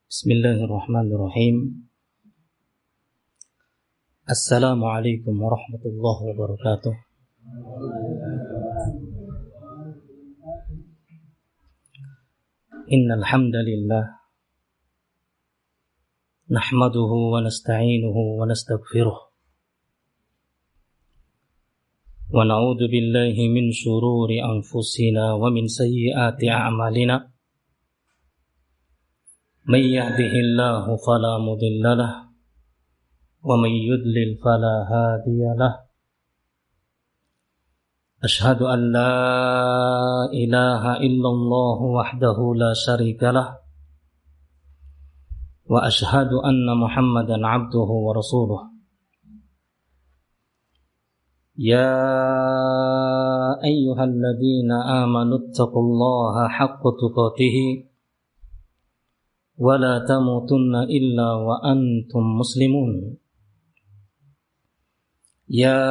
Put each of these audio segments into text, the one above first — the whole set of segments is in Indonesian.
Bismillahirrahmanirrahim. Assalamualaikum warahmatullahi wabarakatuh. Innal hamdalillah nahmaduhu wa nasta'inuhu wa nastaghfiruh wa na'udzu billahi min shururi anfusina wa min sayyiati a'malina. من يهده الله فلا مضل له ومن يضلل فلا هادي له أشهد أن لا إله إلا الله وحده لا شريك له وأشهد أن محمدا عبده ورسوله يا أيها الذين آمنوا اتقوا الله حق تقاته ولا تموتن إلا وأنتم مسلمون يا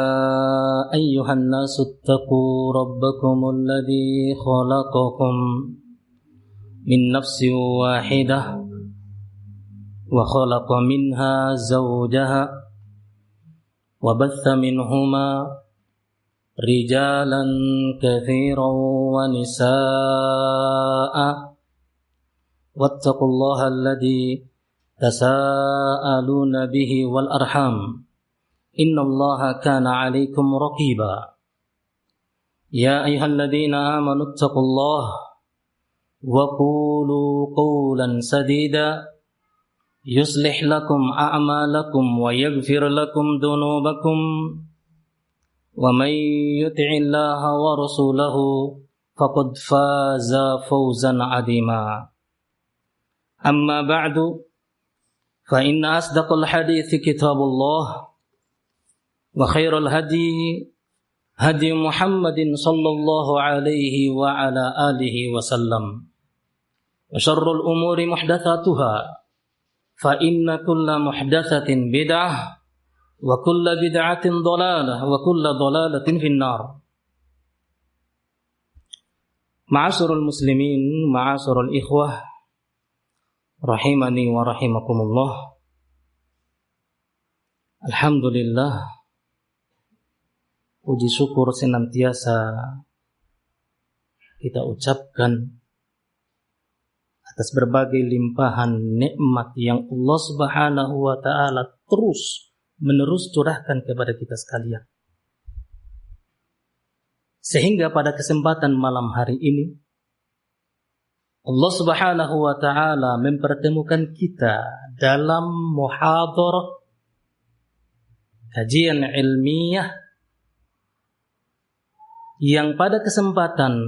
أيها الناس اتقوا ربكم الذي خلقكم من نفس واحدة وخلق منها زوجها وبث منهما رجالا كثيرا ونساء واتقوا الله الذي تساءلون به والأرحام إن الله كان عليكم رقيبا يا أيها الذين آمنوا اتقوا الله وقولوا قولا سديدا يصلح لكم أعمالكم ويغفر لكم ذنوبكم ومن يطع الله ورسوله فقد فاز فوزا عظيما أما بعد فإن أصدق الحديث كتاب الله وخير الهدي هدي محمد صلى الله عليه وعلى آله وسلم وشر الأمور محدثاتها فإن كل محدثة بدعة وكل بدعة ضلالة وكل ضلالة في النار. معاشر المسلمين معاشر الإخوة rahimani wa rahimakumullah. Alhamdulillah, puji syukur senantiasa kita ucapkan atas berbagai limpahan nikmat yang Allah Subhanahu wa taala terus menerus curahkan kepada kita sekalian. Sehingga pada kesempatan malam hari ini Allah Subhanahu wa ta'ala mempertemukan kita dalam muhadharah kajian ilmiah yang pada kesempatan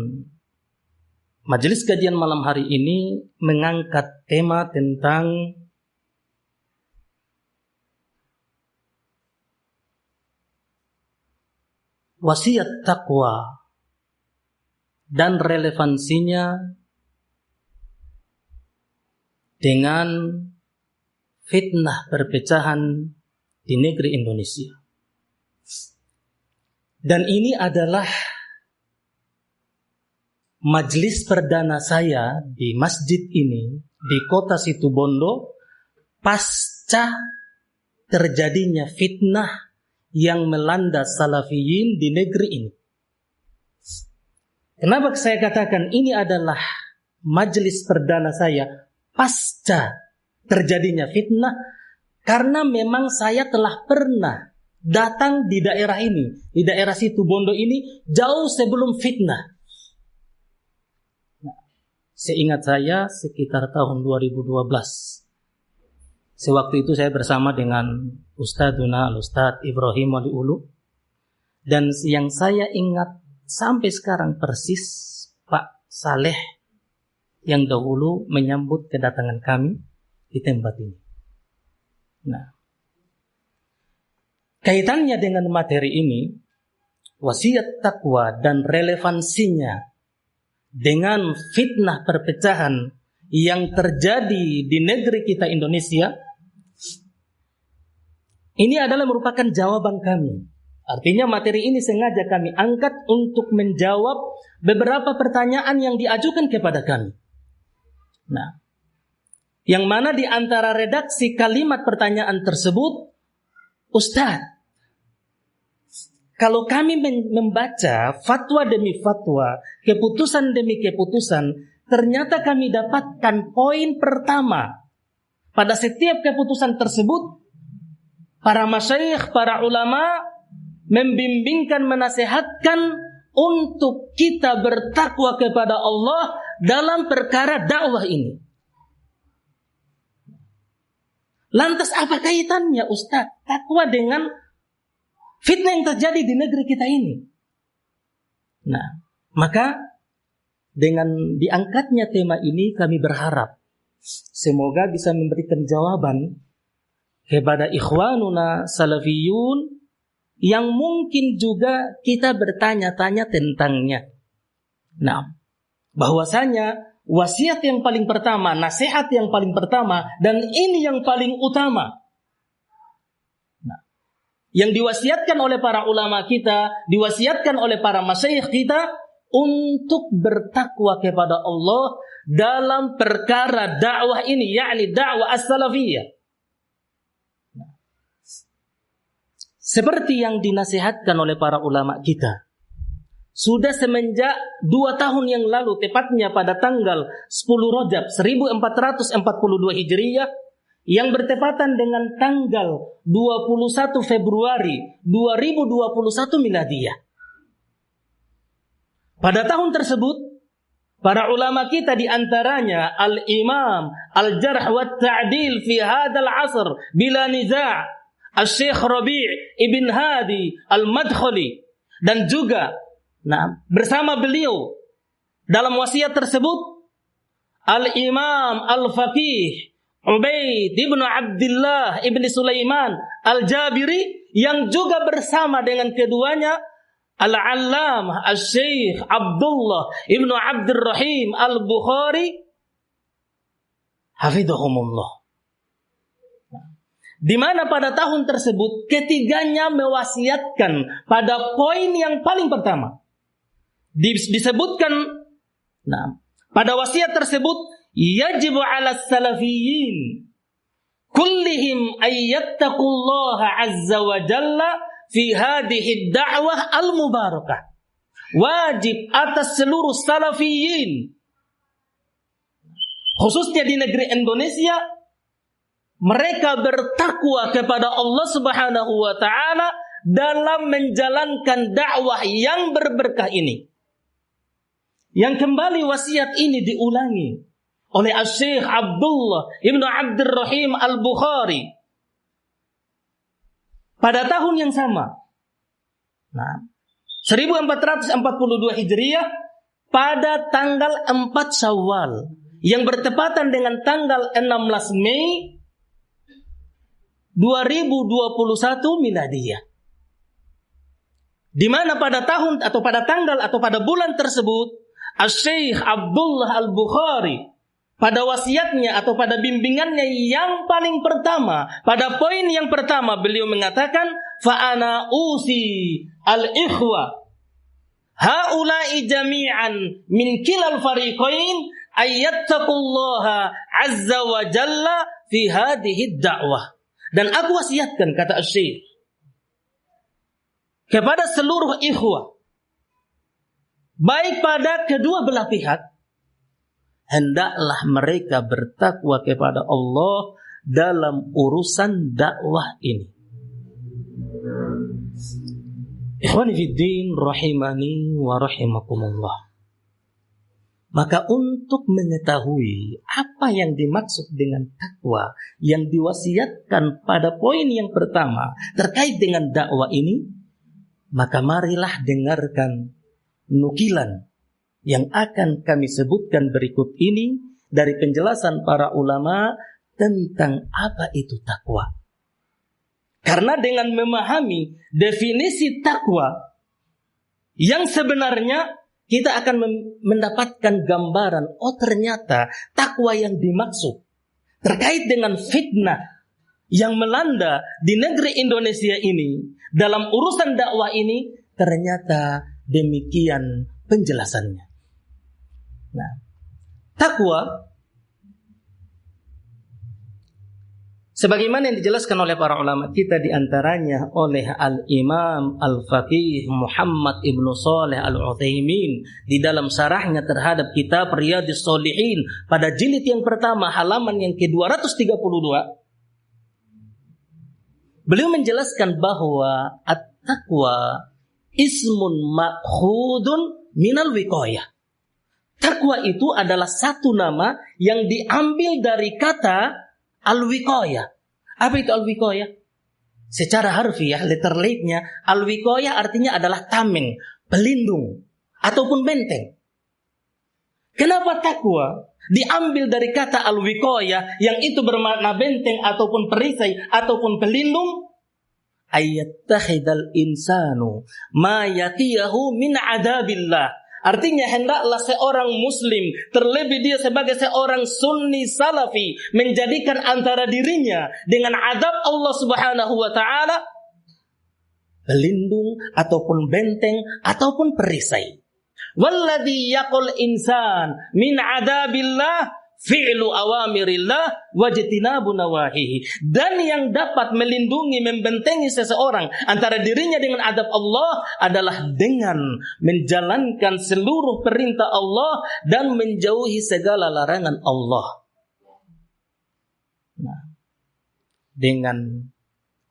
majelis kajian malam hari ini mengangkat tema tentang wasiat taqwa dan relevansinya dengan fitnah perpecahan di negeri Indonesia. Dan ini adalah majelis perdana saya di masjid ini di kota Situbondo pasca terjadinya fitnah yang melanda salafiyin di negeri ini. Kenapa saya katakan ini adalah majelis perdana saya pasca terjadinya fitnah? Karena memang saya telah pernah datang di daerah ini, di daerah Situbondo ini jauh sebelum fitnah. Seingat saya sekitar tahun 2012. Sewaktu itu saya bersama dengan Ustadzuna Al-Ustadz Ibrahim Waliulu. Dan yang saya ingat sampai sekarang persis Pak Saleh yang dahulu menyambut kedatangan kami di tempat ini. Nah, kaitannya dengan materi ini, wasiat takwa dan relevansinya dengan fitnah perpecahan yang terjadi di negeri kita Indonesia, ini adalah merupakan jawaban kami. Artinya materi ini sengaja kami angkat untuk menjawab beberapa pertanyaan yang diajukan kepada kami. Nah, Yang mana di antara redaksi kalimat pertanyaan tersebut, Ustaz, kalau kami membaca fatwa demi fatwa, keputusan demi keputusan, ternyata kami dapatkan poin pertama. Pada setiap keputusan tersebut, para masyayikh, para ulama membimbingkan, menasehatkan untuk kita bertakwa kepada Allah dalam perkara dakwah ini. Lantas apa kaitannya Ustaz takwa dengan fitnah yang terjadi di negeri kita ini? Nah, maka dengan diangkatnya tema ini kami berharap semoga bisa memberikan jawaban kepada ikhwanuna salafiyun yang mungkin juga kita bertanya-tanya tentangnya. Nah, bahwasanya wasiat yang paling pertama, nasihat yang paling pertama, dan ini yang paling utama. Nah, yang diwasiatkan oleh para ulama kita, diwasiatkan oleh para masyayikh kita untuk bertakwa kepada Allah dalam perkara dakwah ini, yakni dakwah as-salafiyah. Nah, seperti yang dinasihatkan oleh para ulama kita. Sudah semenjak 2 tahun yang lalu, tepatnya pada tanggal 10 Rajab 1442 Hijriyah, yang bertepatan dengan tanggal 21 Februari 2021 Miladiyah. Pada tahun tersebut, para ulama kita diantaranya Al-Imam Al-Jarh wa Ta'dil fi hadal asr bila niza' Al-Syekh Rabi' Ibn Hadi Al-Madkhali, dan juga bersama beliau dalam wasiat tersebut Al-Imam Al-Faqih Ubaid ibn Abdullah ibn Sulaiman Al-Jabiri, yang juga bersama dengan keduanya Al-Allamah Al-Syekh Abdullah ibn Abdurrahim Al-Bukhari hafidhahumullah. Di mana pada tahun tersebut ketiganya mewasiatkan pada poin yang paling pertama. Disebutkan pada wasiat tersebut, yajibu 'ala salafiyyin kullihim ayyattaqullaha 'azza wa jalla fi hadhihi ad-da'wah al-mubarakah. Wajib atas seluruh salafiyyin, khususnya di negeri Indonesia, mereka bertakwa kepada Allah Subhanahu wa taala dalam menjalankan dakwah yang berberkah ini. Yang kembali wasiat ini diulangi oleh Syekh Abdullah Ibn Abdurrahim Al-Bukhari pada tahun yang sama. 1442 Hijriah pada tanggal 4 Syawal yang bertepatan dengan tanggal 16 Mei 2021 Miladiyah. Di mana pada tahun atau pada tanggal atau pada bulan tersebut Syekh Abdullah Al-Bukhari pada wasiatnya atau pada bimbingannya yang paling pertama, pada poin yang pertama beliau mengatakan, fa ana usi al-ikhwa haula'i jami'an min kilal fariqain ayyattaqullaha azza wa jalla fi hadhihi ad-da'wah. Dan aku wasiatkan, kata Syekh, kepada seluruh ikhwah, baik pada kedua belah pihak, hendaklah mereka bertakwa kepada Allah dalam urusan dakwah ini. Ikhwani fiddin rahimani wa rahimakumullah. Maka untuk mengetahui apa yang dimaksud dengan takwa yang diwasiatkan pada poin yang pertama terkait dengan dakwah ini, maka marilah dengarkan nukilan yang akan kami sebutkan berikut ini dari penjelasan para ulama tentang apa itu takwa. Karena dengan memahami definisi takwa yang sebenarnya, kita akan mendapatkan gambaran, oh ternyata takwa yang dimaksud terkait dengan fitnah yang melanda di negeri Indonesia ini dalam urusan dakwah ini, ternyata demikian penjelasannya. Nah, takwa Sebagaimana yang dijelaskan oleh para ulama kita, di antaranya oleh Al-Imam Al-Faqih Muhammad Ibnu Shalih Al-Utsaimin di dalam syarahnya terhadap kitab Riyadhus Shalihin pada jilid yang pertama halaman yang ke-232, beliau menjelaskan bahwa at-taqwa ismun ma'khudun minal wiqayah. Takwa itu adalah satu nama yang diambil dari kata al-wiqayah. Apa itu al-wiqayah? Secara harfiah, letter late-nya, al-wiqayah artinya adalah tameng, pelindung, ataupun benteng. Kenapa takwa diambil dari kata al-wiqayah yang itu bermakna benteng ataupun perisai ataupun pelindung? Ayyattakhidal insanu ma yaqiyahu min adabillah. Artinya hendaklah seorang muslim, terlebih dia sebagai seorang sunni salafi, menjadikan antara dirinya dengan adab Allah Subhanahu wa taala pelindung ataupun benteng ataupun perisai. Walladzi yaqul insan min adabillah fi'lu awamirillah wajtinabu nawahihi. Dan yang dapat melindungi, membentengi seseorang antara dirinya dengan adab Allah adalah dengan menjalankan seluruh perintah Allah dan menjauhi segala larangan Allah. Nah, dengan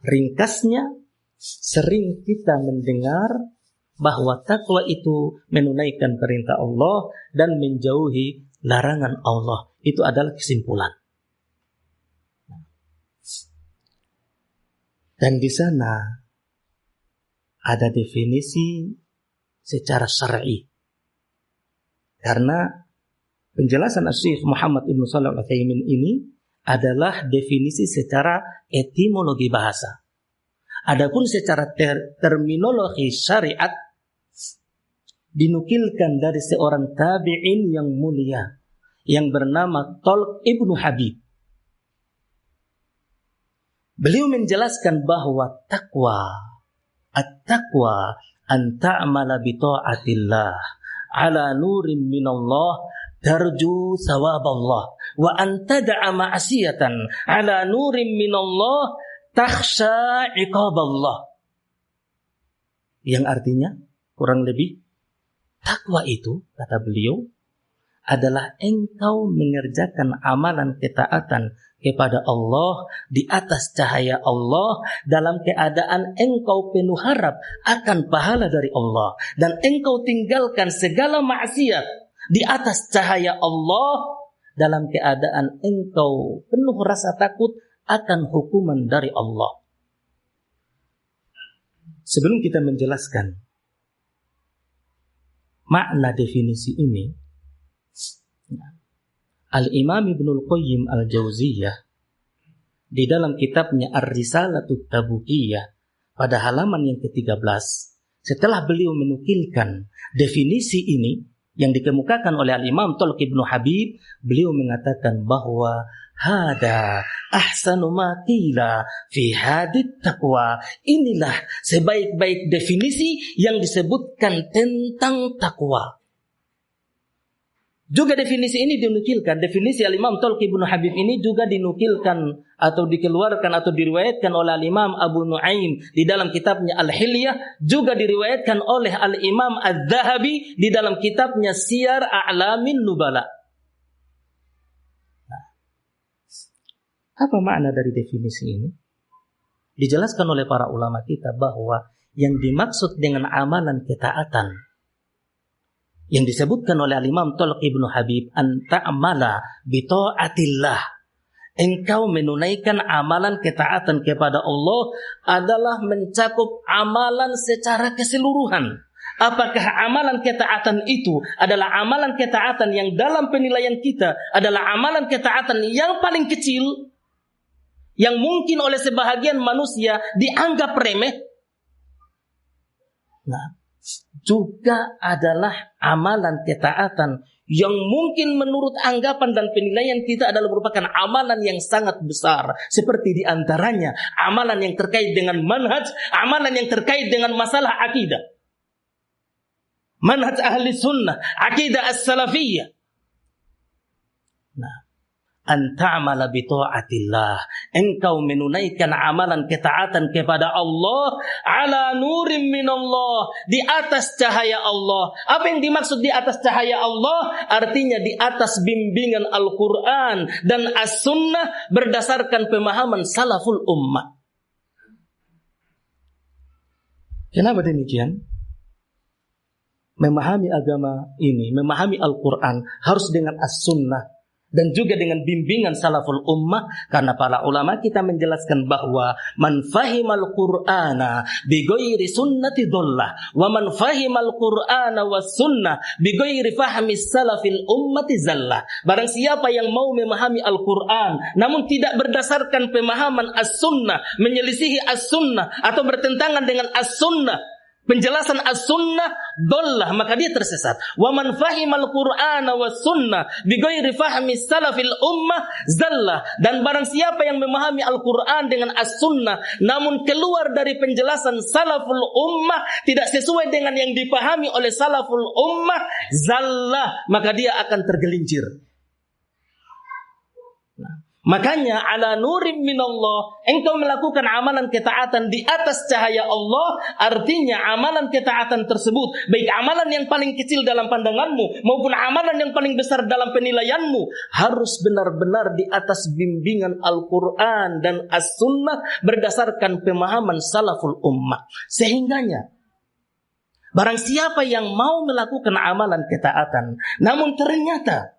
ringkasnya, sering kita mendengar bahwa takwa itu menunaikan perintah Allah dan menjauhi larangan Allah. Itu adalah kesimpulan. Dan di sana ada definisi secara syar'i. Karena penjelasan Syekh Muhammad Ibnu Shalih Al-Utsaimin ini adalah definisi secara etimologi bahasa. Adapun secara terminologi syariat dinukilkan dari seorang tabi'in yang mulia yang bernama Talq Ibnu Habib. Beliau menjelaskan bahwa at-taqwa an ta'mala bi ta'atillah ala nurin minallah tarju sawaballah wa an tad'a ma'siyatan ala nurin minallah takhsha iqaballah. Yang artinya kurang lebih, takwa itu, kata beliau, adalah engkau mengerjakan amalan ketaatan kepada Allah di atas cahaya Allah dalam keadaan engkau penuh harap akan pahala dari Allah, dan engkau tinggalkan segala maksiat di atas cahaya Allah dalam keadaan engkau penuh rasa takut akan hukuman dari Allah. Sebelum kita menjelaskan makna definisi ini, Al-Imam Ibnul Qayyim Al-Jauziyah di dalam kitabnya Ar-Risalatut Tabukiyah pada halaman yang ke-13, setelah beliau menukilkan definisi ini yang dikemukakan oleh Al-Imam Talq Ibnu Habib, beliau mengatakan bahwa hada ahsanu ma qila fi hadit taqwa. Inilah sebaik-baik definisi yang disebutkan tentang takwa. Juga definisi ini dinukilkan, definisi Al-Imam Talq Ibnu Habib ini juga dinukilkan atau dikeluarkan atau diriwayatkan oleh Al-Imam Abu Nuaim di dalam kitabnya Al-Hilyah, juga diriwayatkan oleh Al-Imam Az-Zahabi di dalam kitabnya Siyar A'lamin Nubala. Nah, apa makna dari definisi ini? Dijelaskan oleh para ulama kita bahwa yang dimaksud dengan amalan ketaatan yang disebutkan oleh Al-Imam Talq Ibnu Habib, an ta'mala bi ta'atillah, engkau menunaikan amalan ketaatan kepada Allah, adalah mencakup amalan secara keseluruhan. Apakah amalan ketaatan itu adalah amalan ketaatan yang dalam penilaian kita adalah amalan ketaatan yang paling kecil, yang mungkin oleh sebahagian manusia dianggap remeh? Nah, juga adalah amalan ketaatan yang mungkin menurut anggapan dan penilaian kita adalah merupakan amalan yang sangat besar. Seperti diantaranya amalan yang terkait dengan manhaj, amalan yang terkait dengan masalah akidah, manhaj ahli sunnah, akidah as-salafiyah. Nah, an ta'mala bi ta'atillah. Engkau menunaikan amalan ketaatan kepada Allah ala nurim minallah, di atas cahaya Allah. Apa yang dimaksud di atas cahaya Allah? Artinya di atas bimbingan Al-Quran dan As-Sunnah berdasarkan pemahaman salaful ummah. Kenapa demikian? Memahami agama ini, memahami Al-Quran harus dengan As-Sunnah dan juga dengan bimbingan salaful ummah, karena para ulama kita menjelaskan bahwa man fahimal qur'ana bi ghairi sunnati dhallah wa man fahimal qur'ana was sunnah bi ghairi fahmi salafil ummati zallah. Barang siapa yang mau memahami Al-Quran namun tidak berdasarkan pemahaman as-sunnah, menyelisihi as-sunnah atau bertentangan dengan as-sunnah, penjelasan as-sunnah, dhallah, maka dia tersesat. Wa man fahimal qur'ana was sunnah bi ghairi fahmi salafil ummah zallah. Dan barang siapa yang memahami Al-Quran dengan as-sunnah namun keluar dari penjelasan salaful ummah, tidak sesuai dengan yang dipahami oleh salaful ummah, zallah, maka dia akan tergelincir. Makanya ala nurim minallah, engkau melakukan amalan ketaatan di atas cahaya Allah, artinya amalan ketaatan tersebut, baik amalan yang paling kecil dalam pandanganmu maupun amalan yang paling besar dalam penilaianmu, harus benar-benar di atas bimbingan Al-Quran dan As-Sunnah berdasarkan pemahaman salaful ummah. Sehingganya barang siapa yang mau melakukan amalan ketaatan namun ternyata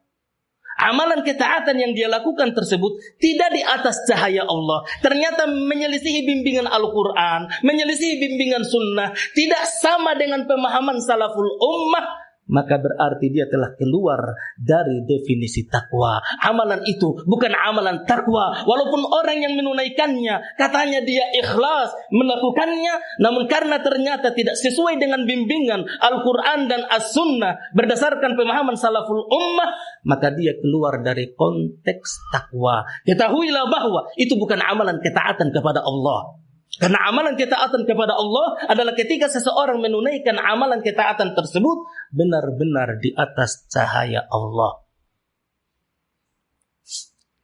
amalan ketaatan yang dia lakukan tersebut tidak di atas cahaya Allah, ternyata menyelisihi bimbingan Al-Quran, menyelisihi bimbingan sunnah, tidak sama dengan pemahaman salaful ummah, maka berarti dia telah keluar dari definisi takwa. Amalan itu bukan amalan takwa, walaupun orang yang menunaikannya katanya dia ikhlas melakukannya, namun karena ternyata tidak sesuai dengan bimbingan Al-Quran dan As-Sunnah berdasarkan pemahaman salaful ummah, maka dia keluar dari konteks takwa. Ketahuilah bahwa itu bukan amalan ketaatan kepada Allah. Karena amalan ketaatan kepada Allah adalah ketika seseorang menunaikan amalan ketaatan tersebut benar-benar di atas cahaya Allah.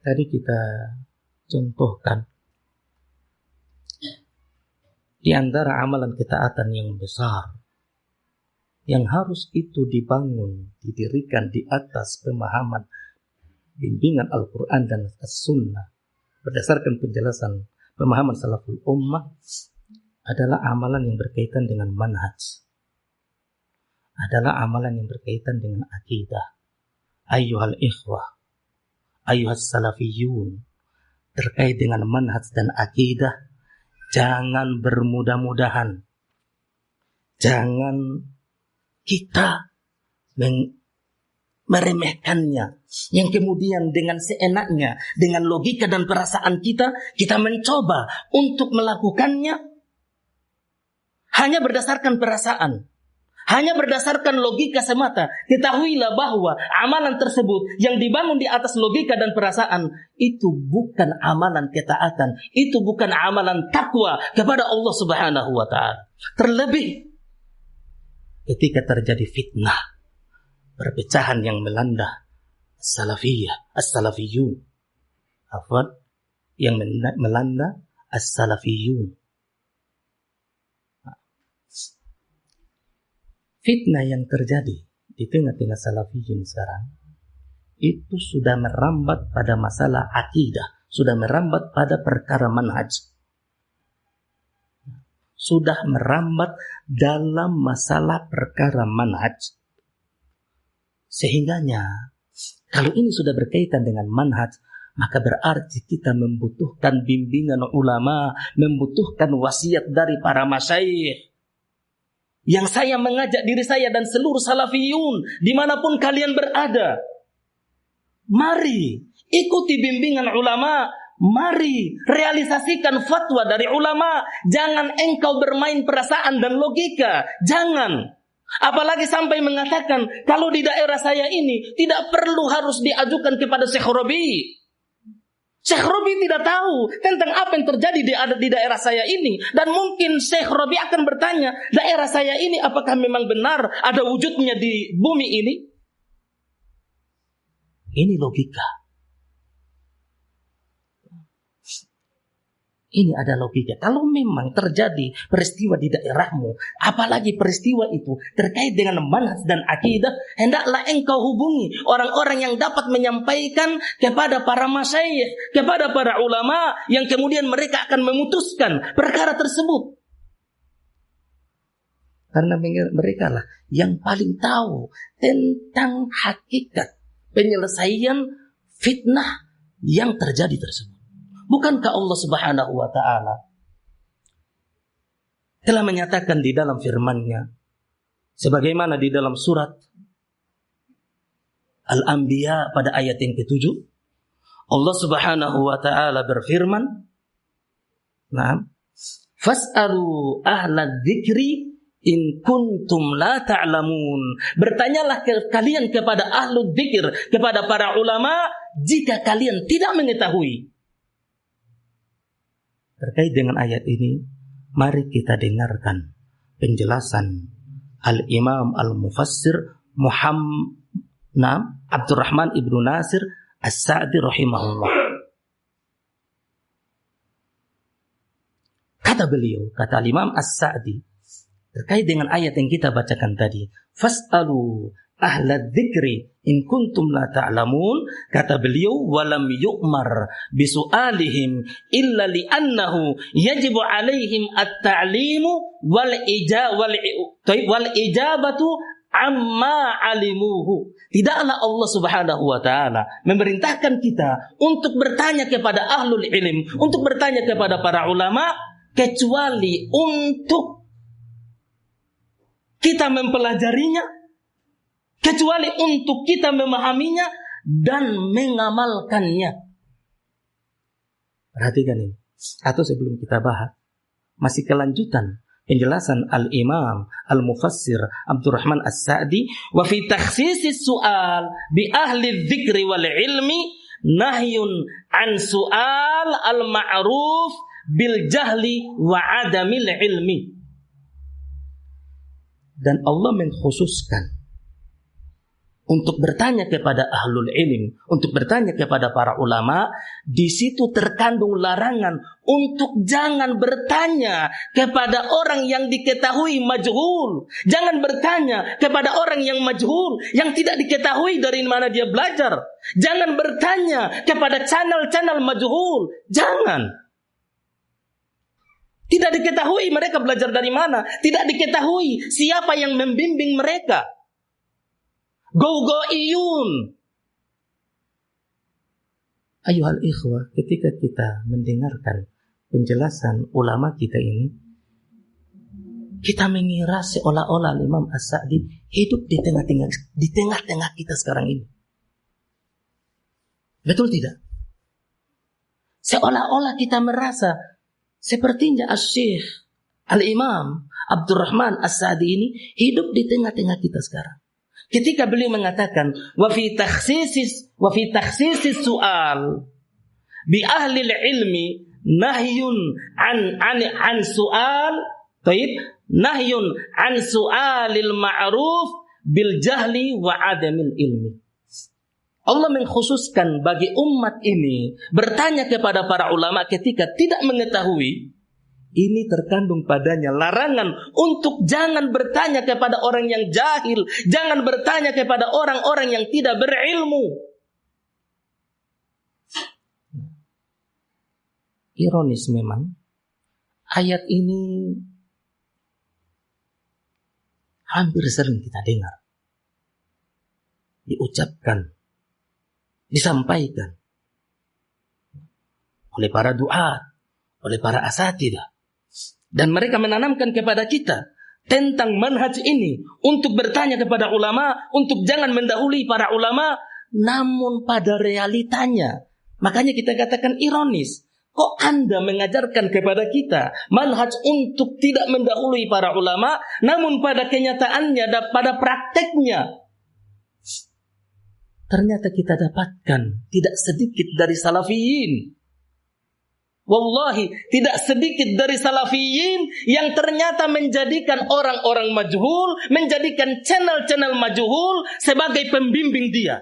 Tadi kita contohkan di antara amalan ketaatan yang besar yang harus itu dibangun, didirikan di atas pemahaman bimbingan Al-Quran dan As-Sunnah berdasarkan penjelasan pemahaman salaful ummah, adalah amalan yang berkaitan dengan manhaj, adalah amalan yang berkaitan dengan akidah. Ayyuhal ikhwah, ayyuhas salafiyun, terkait dengan manhaj dan akidah, jangan bermudah-mudahan, jangan kita meremehkannya, yang kemudian dengan seenaknya, dengan logika dan perasaan kita mencoba untuk melakukannya hanya berdasarkan perasaan, hanya berdasarkan logika semata. Ketahuilah bahwa amalan tersebut yang dibangun di atas logika dan perasaan itu bukan amalan ketaatan, itu bukan amalan takwa kepada Allah Subhanahu wa ta'ala. Terlebih ketika terjadi fitnah, perpecahan yang melanda as-salafiyun, yang melanda as-salafiyun. Fitnah yang terjadi di tengah-tengah salafiyun sekarang itu sudah merambat pada masalah akidah, sudah merambat pada perkara manhaj, sudah merambat dalam masalah perkara manhaj. Sehingganya kalau ini sudah berkaitan dengan manhaj, maka berarti kita membutuhkan bimbingan ulama, membutuhkan wasiat dari para masyayikh. Yang saya mengajak diri saya dan seluruh salafiyun dimanapun kalian berada, mari ikuti bimbingan ulama, mari realisasikan fatwa dari ulama. Jangan engkau bermain perasaan dan logika, jangan. Apalagi sampai mengatakan kalau di daerah saya ini tidak perlu harus diajukan kepada Syekh Rabi. Syekh Rabi tidak tahu tentang apa yang terjadi di daerah saya ini, dan mungkin Syekh Rabi akan bertanya, daerah saya ini apakah memang benar ada wujudnya di bumi ini? Ini logika. Ini ada logika. Kalau memang terjadi peristiwa di daerahmu, apalagi peristiwa itu terkait dengan manhaj dan akidah, hendaklah engkau hubungi orang-orang yang dapat menyampaikan kepada para masyayikh, kepada para ulama, yang kemudian mereka akan memutuskan perkara tersebut. Karena mereka lah yang paling tahu tentang hakikat penyelesaian fitnah yang terjadi tersebut. Bukankah Allah Subhanahu wa ta'ala telah menyatakan di dalam firman-Nya, sebagaimana di dalam surat Al-Anbiya pada ayat yang ke-7, Allah Subhanahu wa ta'ala berfirman, "Nah, fas'alu ahla dzikri in kuntum la ta'lamun." Bertanyalah kalian kepada ahlu dzikir, kepada para ulama, jika kalian tidak mengetahui. Terkait dengan ayat ini, mari kita dengarkan penjelasan Al-Imam Al-Mufassir Muhammad Abdurrahman Ibnu Nasir As-Sa'di rahimahullah. Kata beliau, kata Imam As-Sa'di, terkait dengan ayat yang kita bacakan tadi, fas'alu ahla dzikri in kuntum la ta'lamun, kata beliau, walam yu'mar bisu'alihim illa li'annahu yajibu alaihim at-ta'limu wal ijabatu amma alimuhu. Tidaklah Allah Subhanahu wa ta'ala memerintahkan kita untuk bertanya kepada ahlul ilm, untuk bertanya kepada para ulama, kecuali untuk kita mempelajarinya, kecuali untuk kita memahaminya dan mengamalkannya. Perhatikan ini. Atau sebelum kita bahas, masih kelanjutan penjelasan Al-Imam Al-Mufassir Abdurrahman As-Sa'di, wa fi takhsisis su'al bi ahli dzikri wal ilmi nahyun an su'al al-ma'ruf bil jahli wa adamil ilmi. Dan Allah mengkhususkan untuk bertanya kepada ahlul ilm, untuk bertanya kepada para ulama. Di situ terkandung larangan untuk jangan bertanya kepada orang yang diketahui majhul. Jangan bertanya kepada orang yang majhul, yang tidak diketahui dari mana dia belajar. Jangan bertanya kepada channel-channel majhul. Jangan. Tidak diketahui mereka belajar dari mana. Tidak diketahui siapa yang membimbing mereka. Go-go-iyun. Ayuhal ikhwah, ketika kita mendengarkan penjelasan ulama kita ini, kita mengira seolah-olah Imam As-Sa'di hidup di tengah-tengah kita sekarang ini. Betul tidak? Seolah-olah kita merasa sepertinya Asy-Syaikh Al-Imam Abdurrahman As-Sa'di ini hidup di tengah-tengah kita sekarang. Ketika beliau mengatakan wa fi takhsisis su'al bi ahli ilmi nahyun an su'al nahyun an su'alil ma'ruf bil jahli wa adamil ilmi. Allah mengkhususkan bagi umat ini bertanya kepada para ulama ketika tidak mengetahui. Ini terkandung padanya larangan untuk jangan bertanya kepada orang yang jahil, jangan bertanya kepada orang-orang yang tidak berilmu. Ironis memang, ayat ini hampir sering kita dengar, diucapkan, disampaikan oleh para du'a, oleh para asatidzah. Dan mereka menanamkan kepada kita tentang manhaj ini untuk bertanya kepada ulama, untuk jangan mendahului para ulama. Namun pada realitanya, makanya kita katakan ironis, kok Anda mengajarkan kepada kita manhaj untuk tidak mendahului para ulama, namun pada kenyataannya dan pada prakteknya ternyata kita dapatkan tidak sedikit dari salafiyin. Wallahi, tidak sedikit dari salafiyin yang ternyata menjadikan orang-orang majhul, menjadikan channel-channel majhul sebagai pembimbing dia.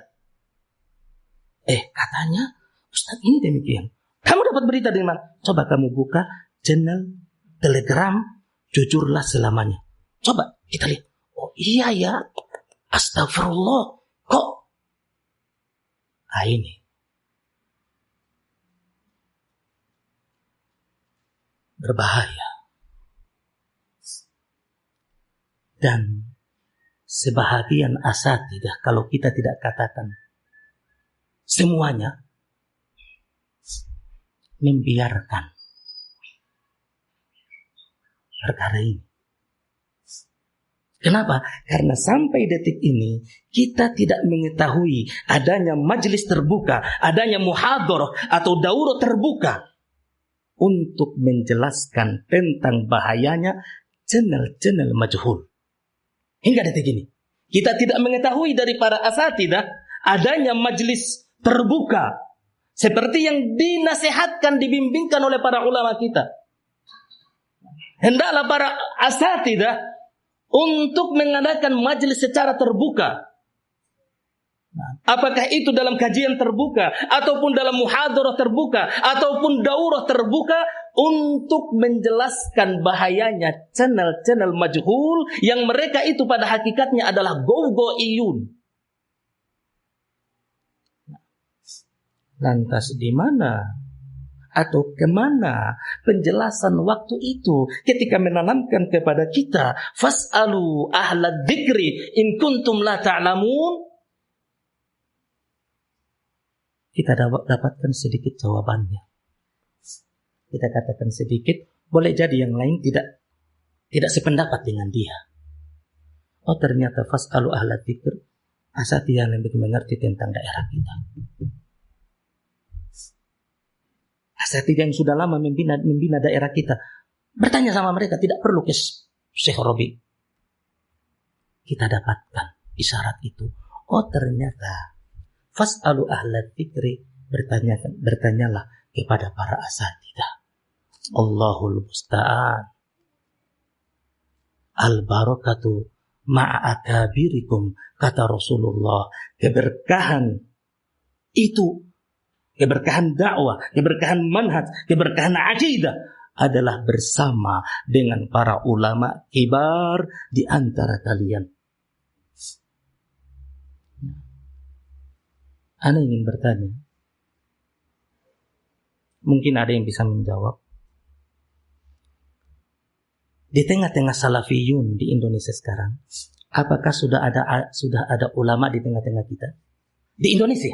Katanya Ustaz ini demikian, Kamu dapat berita dari mana? Coba kamu buka channel Telegram Jujurlah Selamanya. Coba kita lihat. Oh iya ya. Astagfirullah. Kok? Ini. Berbahaya. Dan sebahagian asatidah kalau kita tidak katakan semuanya membiarkan perkara ini. Kenapa? Karena sampai detik ini kita tidak mengetahui adanya majelis terbuka, adanya muhadharah atau daurah terbuka untuk menjelaskan tentang bahayanya channel-channel majhul. Hingga detik ini kita tidak mengetahui dari para asatidah adanya majelis terbuka seperti yang dinasihatkan, dibimbingkan oleh para ulama kita. Hendaklah para asatidah untuk mengadakan majelis secara terbuka. Apakah itu dalam kajian terbuka, ataupun dalam muhadharah terbuka, ataupun daurah terbuka, untuk menjelaskan bahayanya channel-channel majhul yang mereka itu pada hakikatnya adalah go-go-iyun. Lantas di mana atau kemana penjelasan waktu itu ketika menanamkan kepada kita fas'alu ahlad dzikri in kuntum la ta'lamun? Kita dapatkan sedikit jawabannya. Kita katakan sedikit, boleh jadi yang lain tidak sependapat dengan dia. Oh ternyata fas'alu ahlad dzikr, asatidz yang lebih mengerti tentang daerah kita. Asatidz yang sudah lama membina daerah kita, bertanya sama mereka, tidak perlu ke Syekh Robi. Kita dapatkan isyarat itu. Oh ternyata fas'alu ahlad dzikri, bertanyalah kepada para asatidzah. Allahul musta'an. Al-barakatu ma'a akabirikum, kata Rasulullah. Keberkahan itu, keberkahan dakwah, keberkahan manhaj, keberkahan akidah adalah bersama dengan para ulama kibar di antara kalian. Ana ingin bertanya, mungkin ada yang bisa menjawab. Di tengah-tengah salafiyun di Indonesia sekarang, apakah sudah ada ulama di tengah-tengah kita? Di Indonesia?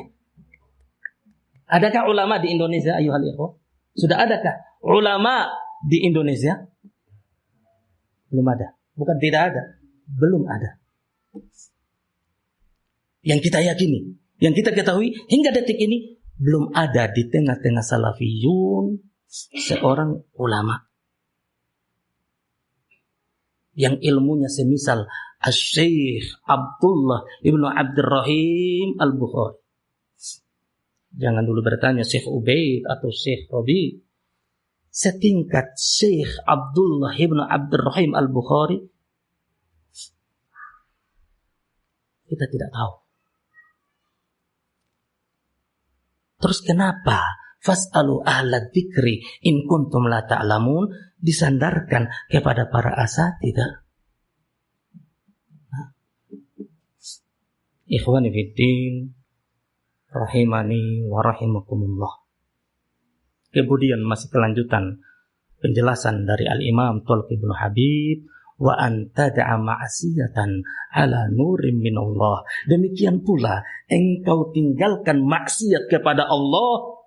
Adakah ulama di Indonesia, ayuhal ikhwah? Sudah adakah ulama di Indonesia? Belum ada. Bukan tidak ada, belum ada. Yang kita yakini, yang kita ketahui hingga detik ini, belum ada di tengah-tengah salafiyun seorang ulama yang ilmunya semisal Syekh Abdullah Ibnu Abdurrahim Al-Bukhari. Jangan dulu bertanya Syekh Ubaid atau Syekh Rabi. Setingkat Syekh Abdullah Ibnu Abdurrahim Al-Bukhari kita tidak tahu. Terus kenapa fas'alu ahlad dzikri in kuntum la ta'lamun disandarkan kepada para asatidzah? Ikhwani fiddin rahimani wa rahimakumullah. Kemudian masih kelanjutan penjelasan dari Al-Imam Thalq ibn Habib, wa antada'a ma'siyatan ala nurim minallah. Demikian pula engkau tinggalkan maksiat kepada Allah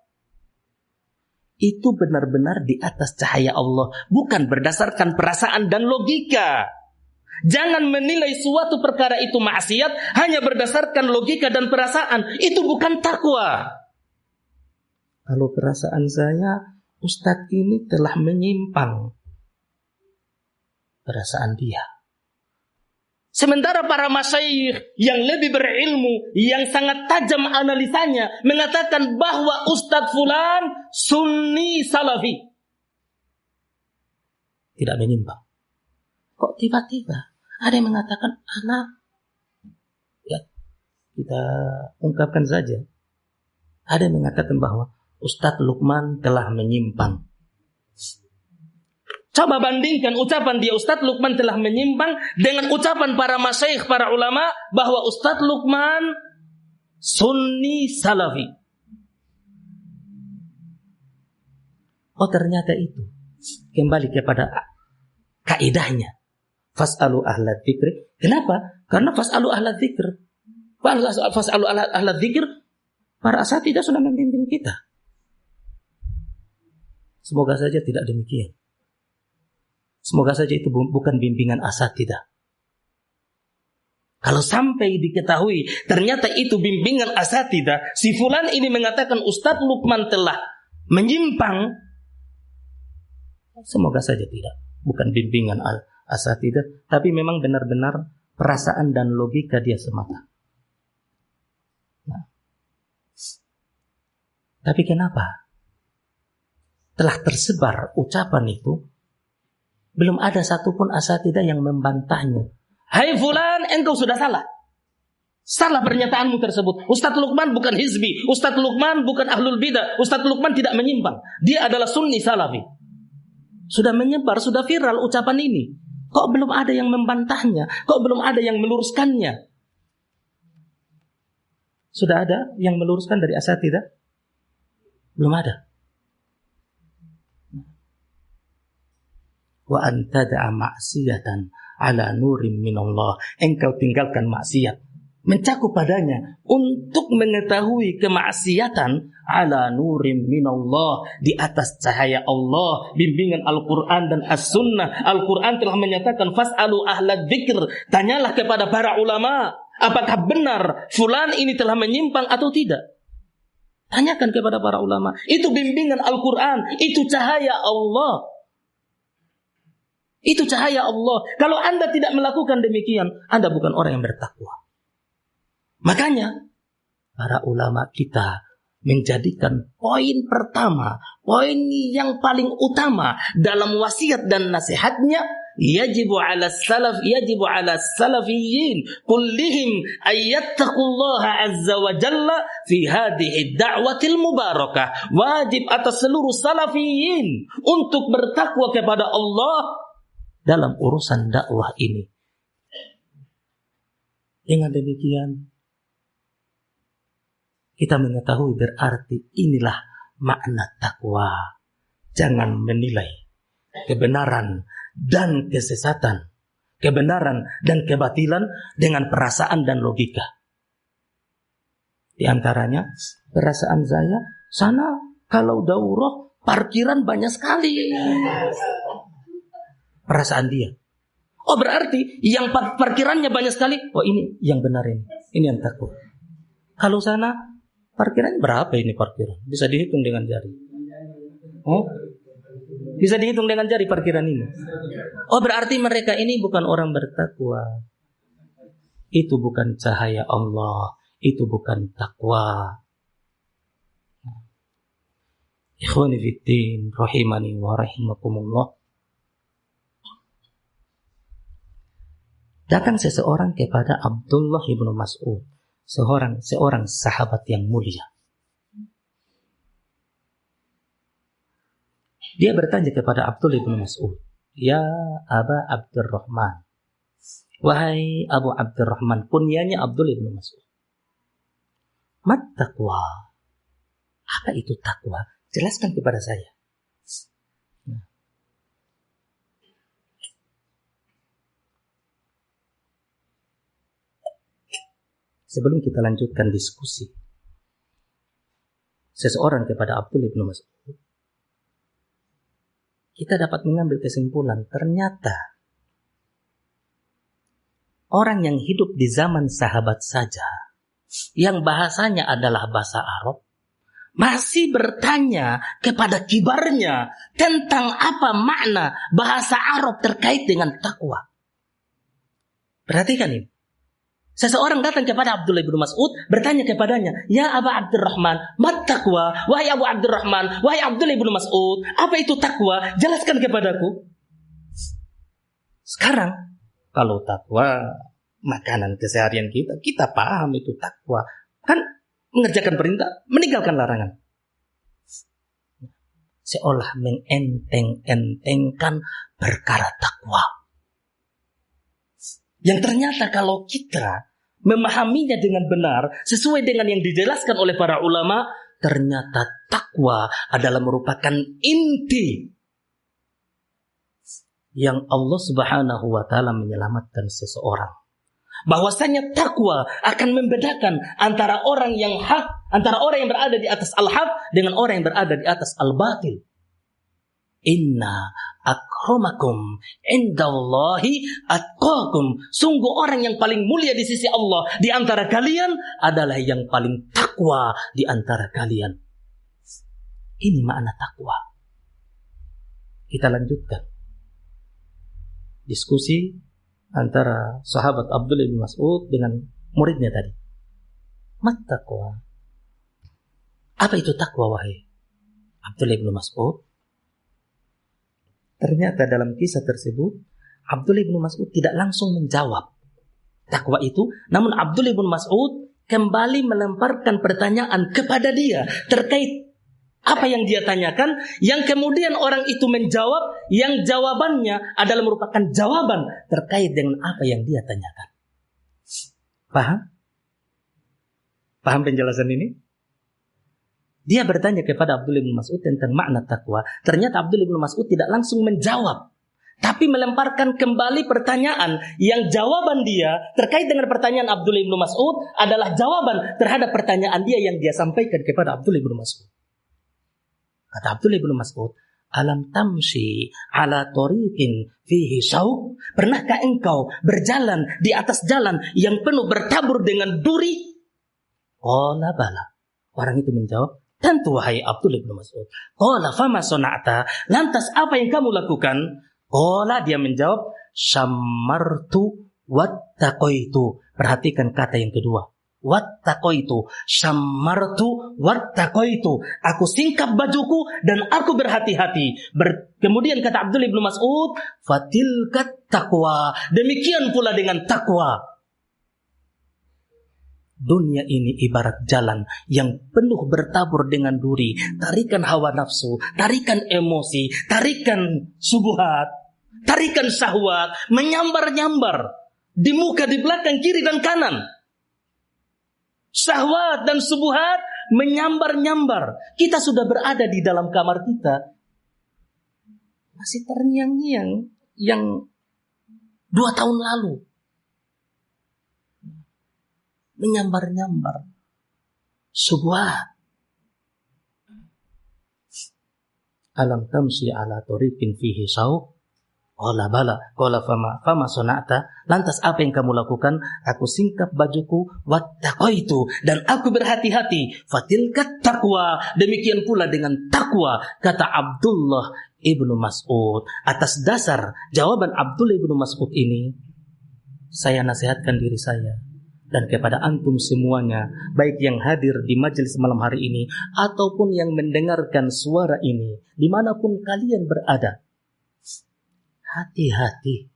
itu benar-benar di atas cahaya Allah, bukan berdasarkan perasaan dan logika. Jangan menilai suatu perkara itu maksiat hanya berdasarkan logika dan perasaan. Itu bukan takwa. Kalau perasaan saya, Ustadz ini telah menyimpang, perasaan dia. Sementara para masyayikh yang lebih berilmu, yang sangat tajam analisanya, mengatakan bahwa Ustadz Fulan Sunni Salafi. Tidak menyimpang. Kok tiba-tiba ada yang mengatakan anak? Ya, kita ungkapkan saja. Ada yang mengatakan bahwa Ustadz Luqman telah menyimpang. Coba bandingkan ucapan dia Ustadz Luqman telah menyimpang dengan ucapan para masyayikh, para ulama bahwa Ustadz Luqman sunni salafi. Oh ternyata itu kembali kepada kaidahnya. Fas'alu ahla dzikr. Kenapa? Karena fas'alu ahla dzikr. Fas'alu ahla dzikr. Para asatidzah sudah membimbing kita. Semoga saja tidak demikian. Semoga saja itu bukan bimbingan asatidzah. Kalau sampai diketahui ternyata itu bimbingan asatidzah, si fulan ini mengatakan Ustadz Luqman telah menyimpang, semoga saja tidak. Bukan bimbingan asatidzah, tapi memang benar-benar perasaan dan logika dia semata. Nah. Tapi kenapa telah tersebar ucapan itu, belum ada satupun asatidzah yang membantahnya. Hai fulan, engkau sudah salah. Salah pernyataanmu tersebut. Ustadz Luqman bukan hizbi. Ustadz Luqman bukan ahlul bidah. Ustadz Luqman tidak menyimpang. Dia adalah sunni salafi. Sudah menyebar, sudah viral ucapan ini. Kok belum ada yang membantahnya? Kok belum ada yang meluruskannya? Sudah ada yang meluruskan dari asatidzah? Belum ada. Wa antada'a ma'siyatan ala nurim minallah. Engkau tinggalkan maksiat, mencakup padanya untuk mengetahui kemaksiatan ala nurim minallah, di atas cahaya Allah, bimbingan Al-Quran dan As-Sunnah. Al-Quran telah menyatakan fas'alu ahla dzikr, tanyalah kepada para ulama apakah benar fulan ini telah menyimpang atau tidak. Tanyakan kepada para ulama. Itu bimbingan Al-Quran, itu cahaya Allah. Itu cahaya Allah. Kalau Anda tidak melakukan demikian, Anda bukan orang yang bertakwa. Makanya para ulama kita menjadikan poin pertama, poin yang paling utama dalam wasiat dan nasihatnya, yajibu ala salafiyyin kullihim ayyattaqullaha azza wa jalla fi hadhihi da'watil mubarakah. Wajib atas seluruh salafiyyin untuk bertakwa kepada Allah dalam urusan dakwah ini. Dengan demikian kita mengetahui berarti inilah makna takwa. Jangan menilai kebenaran dan kesesatan, kebenaran dan kebatilan dengan perasaan dan logika. Di antaranya perasaan saya, sana kalau daurah parkiran banyak sekali. Perasaan dia. Oh berarti yang parkirannya banyak sekali. Oh ini yang benar ini. Ini yang takwa. Kalau sana parkirannya berapa ini parkiran? Bisa dihitung dengan jari. Oh? Bisa dihitung dengan jari parkiran ini. Oh berarti mereka ini bukan orang bertakwa. Itu bukan cahaya Allah. Itu bukan takwa. Ikhwani fiddin rahimani wa rahimakumullah. Datang seseorang kepada Abdullah ibnu Mas'ud, seorang sahabat yang mulia. Dia bertanya kepada Abdullah ibnu Mas'ud, ya Aba Abdurrahman, wahai Abu Abdurrahman, kunyanya Abdullah ibnu Mas'ud. Mat taqwa? Apa itu takwa? Jelaskan kepada saya. Sebelum kita lanjutkan diskusi seseorang kepada Abdullah bin Mas'ud, kita dapat mengambil kesimpulan ternyata orang yang hidup di zaman sahabat saja, yang bahasanya adalah bahasa Arab, masih bertanya kepada kibarnya tentang apa makna bahasa Arab terkait dengan takwa. Perhatikan ini. Seseorang datang kepada Abdullah bin Mas'ud, bertanya kepadanya, ya Aba Abdurrahman, mat taqwa? Wahai Abu Abdurrahman, wahai Abdullah bin Mas'ud, apa itu takwa? Jelaskan kepadaku. Sekarang, kalau takwa makanan keseharian kita paham itu takwa. Kan mengerjakan perintah, meninggalkan larangan. seolah mengenteng-entengkan perkara takwa. Yang ternyata kalau kita memahaminya dengan benar, sesuai dengan yang dijelaskan oleh para ulama, ternyata takwa adalah merupakan inti yang Allah Subhanahu wa ta'ala menyelamatkan seseorang. Bahwasanya takwa akan membedakan antara orang yang hak, antara orang yang berada di atas al-haq dengan orang yang berada di atas al-batil. Inna akramakum indallahi atqakum. Sungguh orang yang paling mulia di sisi Allah di antara kalian adalah yang paling takwa di antara kalian. Ini makna takwa. Kita lanjutkan diskusi antara sahabat Abdullah bin Mas'ud dengan muridnya tadi. Mat takwa. Apa itu takwa, wahai Abdullah bin Mas'ud? Ternyata dalam kisah tersebut Abdullah bin Mas'ud tidak langsung menjawab takwa itu, namun Abdullah bin Mas'ud kembali melemparkan pertanyaan kepada dia terkait apa yang dia tanyakan, yang kemudian orang itu menjawab, yang jawabannya adalah merupakan jawaban terkait dengan apa yang dia tanyakan. Paham? Paham penjelasan ini? Dia bertanya kepada Abdullah bin Mas'ud tentang makna takwa. Ternyata Abdullah bin Mas'ud tidak langsung menjawab, tapi melemparkan kembali pertanyaan yang jawaban dia terkait dengan pertanyaan Abdullah bin Mas'ud adalah jawaban terhadap pertanyaan dia yang dia sampaikan kepada Abdullah bin Mas'ud. Kata Abdullah bin Mas'ud, alam tamshi ala tariqin fihi syauq? Pernahkah engkau berjalan di atas jalan yang penuh bertabur dengan duri? Qala bala. Orang itu menjawab, tentu wahai Abdullah bin Mas'ud. Qala fama sona'ta? Lantas apa yang kamu lakukan? Qala, dia menjawab, syammartu wattaqaitu. Perhatikan kata yang kedua. Wattaqaitu, syammartu wattaqaitu. Aku singkap bajuku dan aku berhati-hati. Kemudian kata Abdullah bin Mas'ud, fatilkat taqwa. Demikian pula dengan takwa. Dunia ini ibarat jalan yang penuh bertabur dengan duri, tarikan hawa nafsu, tarikan emosi, tarikan subuhat, tarikan syahwat, menyambar-nyambar di muka, di belakang, kiri dan kanan. Syahwat dan subuhat menyambar-nyambar. Kita sudah berada di dalam kamar kita, masih terngiang-ngiang yang 2 tahun lalu. Menyambar-nyambar subuhat. Alam tamsi ala tariqin fihi syauq? Qala bala. Qala fama sona'ta? Lantas apa yang kamu lakukan? Aku singkap bajuku, wattaqaitu, dan aku berhati-hati. Fatilkat taqwa. Demikian pula dengan takwa, kata Abdullah ibnu Mas'ud. Atas dasar jawaban Abdullah ibnu Mas'ud ini, saya nasihatkan diri saya dan kepada antum semuanya, baik yang hadir di majelis malam hari ini ataupun yang mendengarkan suara ini, dimanapun kalian berada, hati-hati.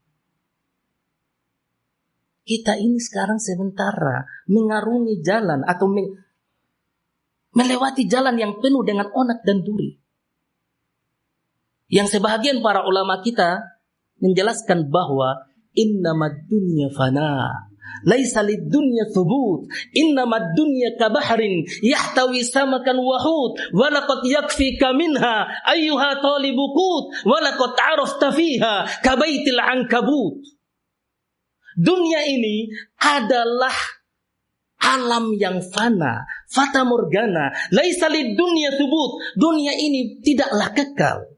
Kita ini sekarang sementara mengarungi jalan atau melewati jalan yang penuh dengan onat dan duri, yang sebahagian para ulama kita menjelaskan bahwa innamad dunya fana, laisa lid dunya thubut, innamad dunya kabahrin yahtawi samakan wahud, wa laqad yakfika minha ayyuha talibukut, wa laqad arafta fiha kabaitil ankabut. Dunia ini adalah alam yang fana, fata morgana, laisa lid dunya thubut. Dunia ini tidaklah kekal.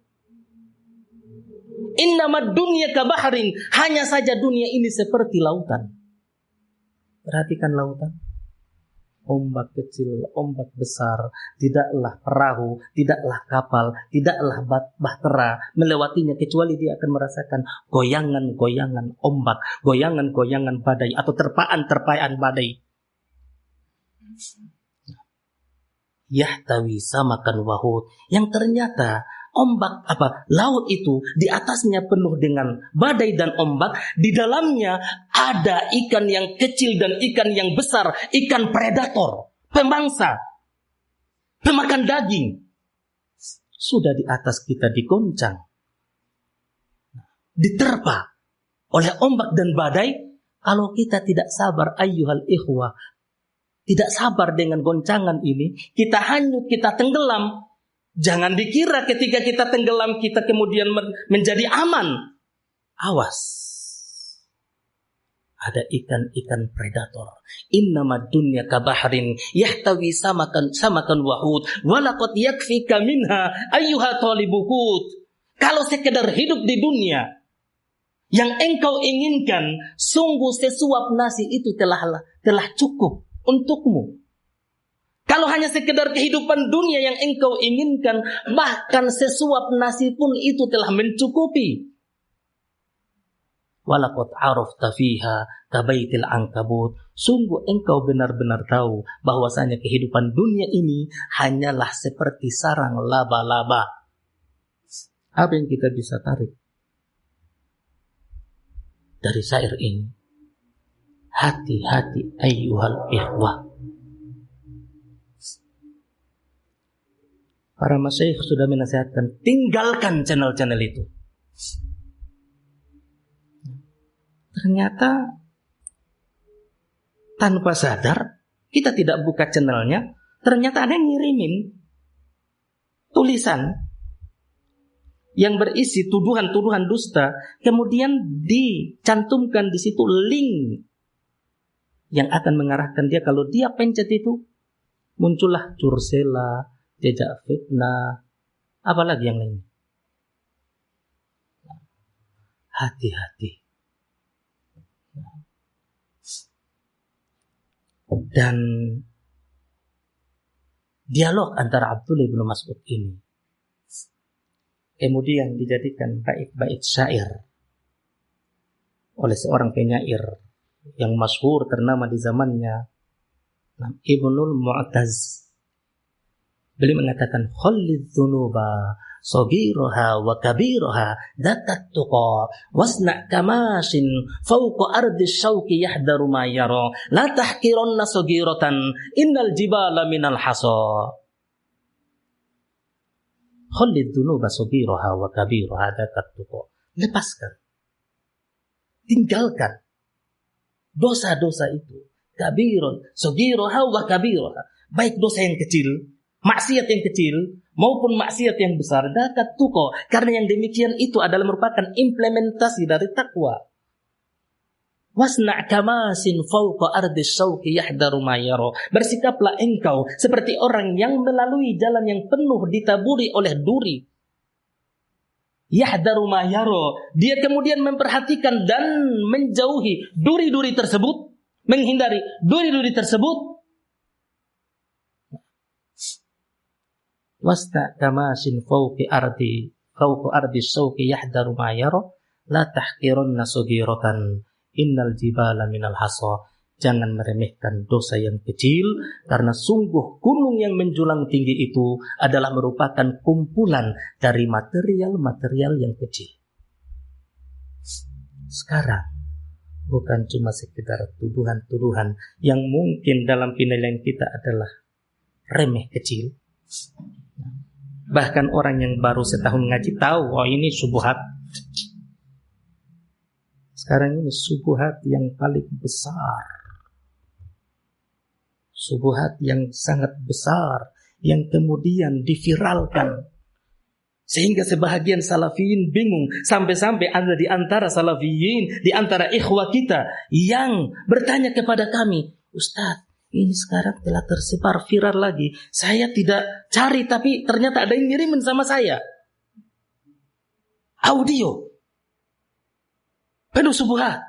Innamad dunya kabahrin, hanya saja dunia ini seperti lautan. Perhatikan lautan. Ombak kecil, ombak besar, tidaklah perahu, tidaklah kapal, tidaklah bahtera melewatinya kecuali dia akan merasakan goyangan-goyangan ombak, goyangan-goyangan badai atau terpaan-terpaan badai. Yahtawi samakan wahud, yang ternyata ombak laut itu di atasnya penuh dengan badai dan ombak, di dalamnya ada ikan yang kecil dan ikan yang besar, ikan predator, pemangsa, pemakan daging. sudah di atas kita digoncang, diterpa oleh ombak dan badai, kalau kita tidak sabar ayyuhal ikhwah, tidak sabar dengan goncangan ini, kita hanyut, kita tenggelam. Jangan dikira ketika kita tenggelam kita kemudian menjadi aman. Awas. Ada ikan-ikan predator. Innamad dunya kabahrin yahtawi samakan wahud walaqad yakfika minha ayyuha talibukut. Kalau sekedar hidup di dunia yang engkau inginkan, sungguh sesuap nasi itu telah cukup untukmu. Kalau hanya sekedar kehidupan dunia yang engkau inginkan, bahkan sesuap nasi pun itu telah mencukupi. Walaqad arafta fiha kabaitil ankabut. Sungguh engkau benar-benar tahu bahwasanya kehidupan dunia ini hanyalah seperti sarang laba-laba. Apa yang kita bisa tarik dari syair ini? Hati-hati ayyuhal ikhwah. Para masyayikh sudah menasihatkan, tinggalkan channel-channel itu. Ternyata tanpa sadar, kita tidak buka channelnya, ternyata ada yang ngirimin tulisan yang berisi tuduhan-tuduhan dusta, kemudian dicantumkan di situ link yang akan mengarahkan dia, kalau dia pencet itu, muncullah cursela, jejak fitnah, apalagi yang lain. Hati-hati. Dan dialog antara Abdullah bin Mas'ud ini kemudian dijadikan bait-bait syair oleh seorang penyair yang masyhur ternama di zamannya, Ibnul Mu'taz. Beliau mengatakan, khallidz dzunuba saghiraha wa kabiraha datat tuqa wasna kamashin fawqa ardi syauqi yahdaru ma yara la tahqiranna saghiratan innal jibala minal hasa. Khallidz dzunuba saghiraha wa kabiraha datat tuqa. Lepaskan, tinggalkan dosa-dosa itu, kabirun saghiraha wa kabiraha, baik dosa yang kecil, maksiat yang kecil maupun maksiat yang besar, dakat tuko, karena yang demikian itu adalah merupakan implementasi dari takwa. Wasna' kamasin fawqa ardi syauqi yahdaru ma yara. Bersikaplah engkau seperti orang yang melalui jalan yang penuh ditaburi oleh duri. Yahdaru ma yara. Dia kemudian memperhatikan dan menjauhi duri-duri tersebut, menghindari duri-duri tersebut. Wasta kamasin fawqi ardi syauqi yahdaru ma yara la tahqirunna saghiratan innal jibala minal hasa. Jangan meremehkan dosa yang kecil, karena sungguh gunung yang menjulang tinggi itu adalah merupakan kumpulan dari material-material yang kecil. Sekarang bukan cuma sekedar tuduhan-tuduhan yang mungkin dalam penilaian kita adalah remeh kecil. Bahkan orang yang baru setahun ngaji tahu, oh ini subuhat. Sekarang ini subuhat yang paling besar, subuhat yang sangat besar, yang kemudian diviralkan sehingga sebahagian salafiyin bingung. Sampai-sampai ada di antara salafiyin, di antara ikhwah kita yang bertanya kepada kami, Ustaz, ini sekarang telah tersebar viral lagi. Saya tidak cari, tapi ternyata ada yang ngirimin sama saya audio penuh subuhat.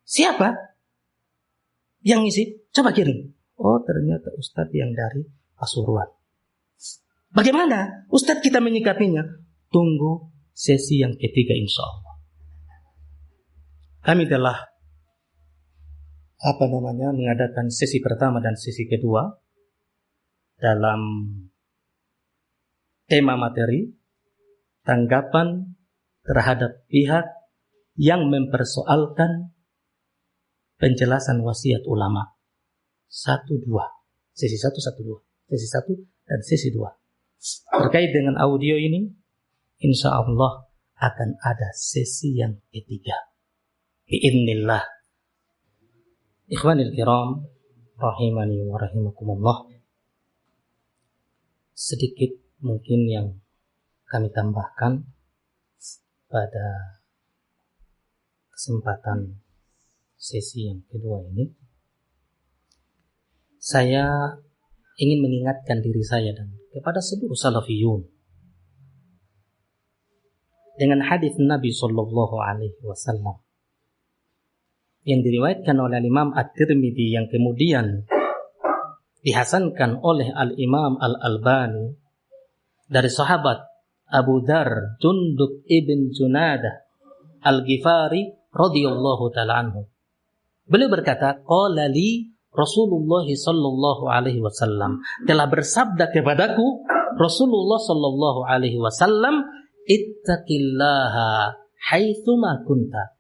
Siapa yang ngisi? Coba kirim. Oh, ternyata Ustadz yang dari Pasuruan. Bagaimana Ustadz kita menyikapinya? Tunggu sesi yang ketiga insya Allah. Kami telah mengadakan sesi pertama dan sesi kedua dalam tema materi tanggapan terhadap pihak yang mempersoalkan penjelasan wasiat ulama 1-2, sesi 1, 1, 2, sesi 1 dan sesi 2. terkait dengan audio ini, insya Allah akan ada sesi yang ketiga. Bi'idznillah. Ikhwanil kiram, rahimani wa rahimakumullah. Sedikit mungkin yang kami tambahkan pada kesempatan sesi yang kedua ini. Saya ingin mengingatkan diri saya dan kepada seluruh salafiyun dengan hadis Nabi sallallahu alaihi wasallam yang diriwayatkan oleh Imam At-Tirmidzi yang kemudian dihasankan oleh Al-Imam Al-Albani dari sahabat Abu Dzar Jundub ibn Junadah Al-Ghifari radhiyallahu ta'ala anhu. Beliau berkata, qala li Rasulullah sallallahu alaihi wasallam, telah bersabda kepadaku Rasulullah sallallahu alaihi wasallam, ittaqillaha haitsu ma kunta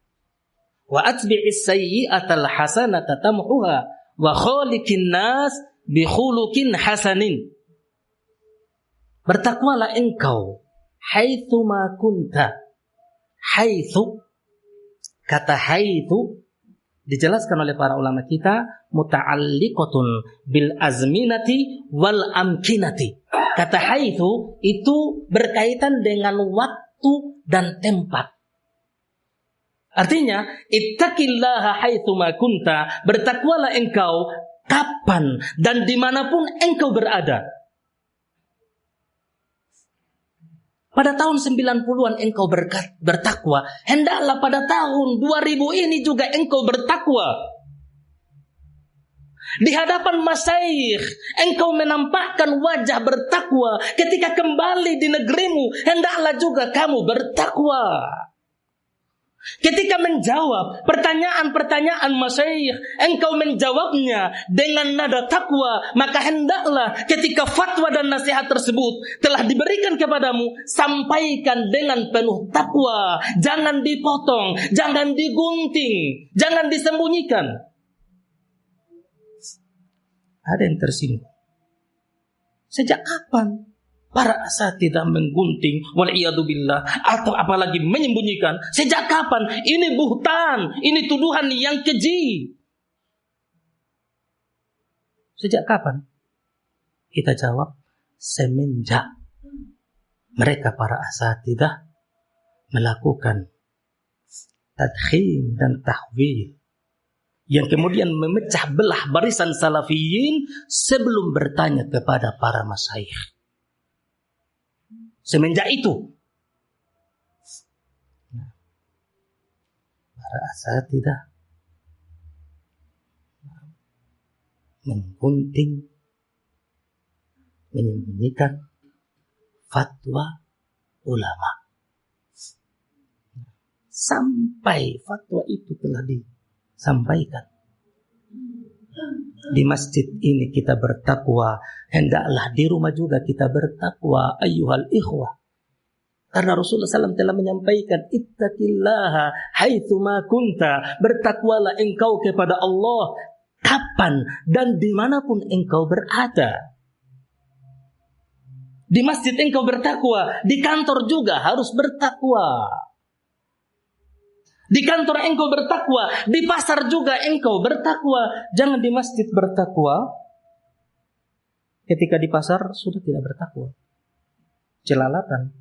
wa atbi'is sayyi'atal hasanata tamhuha wa khaliqin nas bi khuluqin hasanin. Bertakwalah engkau haitsu ma kunta. Haitsu, kata haitsu dijelaskan oleh para ulama kita muta'alliqatun bil azminati wal amkinati. Kata haitsu itu berkaitan dengan waktu dan tempat. Artinya, ittaqillaha haitsu ma kunta, bertakwalah engkau kapan dan dimanapun engkau berada. Pada tahun 90-an engkau bertakwa, hendaklah pada tahun 2000 ini juga engkau bertakwa. Di hadapan masyayikh engkau menampakkan wajah bertakwa. Ketika kembali di negerimu, hendaklah juga kamu bertakwa. Ketika menjawab pertanyaan-pertanyaan masyayikh, engkau menjawabnya dengan nada takwa, maka hendaklah ketika fatwa dan nasihat tersebut telah diberikan kepadamu, sampaikan dengan penuh takwa. Jangan dipotong, jangan digunting, jangan disembunyikan. Ada yang tersinggung. Sejak kapan para asatidzah menggunting, wal'iyadzubillah, atau apalagi menyembunyikan? Sejak kapan? Ini buhtan, ini tuduhan yang keji. Sejak kapan? Kita jawab, semenjak mereka para asatidzah melakukan tadkhim dan tahwil, yang kemudian memecah belah barisan salafiyin sebelum bertanya kepada para masyayikh. Semenjak itu, para asatidzah menggunting, menyembunyikan fatwa ulama. Sampai fatwa itu telah disampaikan. Di masjid ini kita bertakwa, hendaklah di rumah juga kita bertakwa, ayyuhal ikhwah. Karena Rasulullah SAW telah menyampaikan, ittaqillaha haitsu ma kunta, bertakwalah engkau kepada Allah kapan dan dimanapun engkau berada. Di masjid engkau bertakwa, di kantor juga harus bertakwa. Di kantor engkau bertakwa, di pasar juga engkau bertakwa. Jangan di masjid bertakwa, ketika di pasar sudah tidak bertakwa. Jelalatan.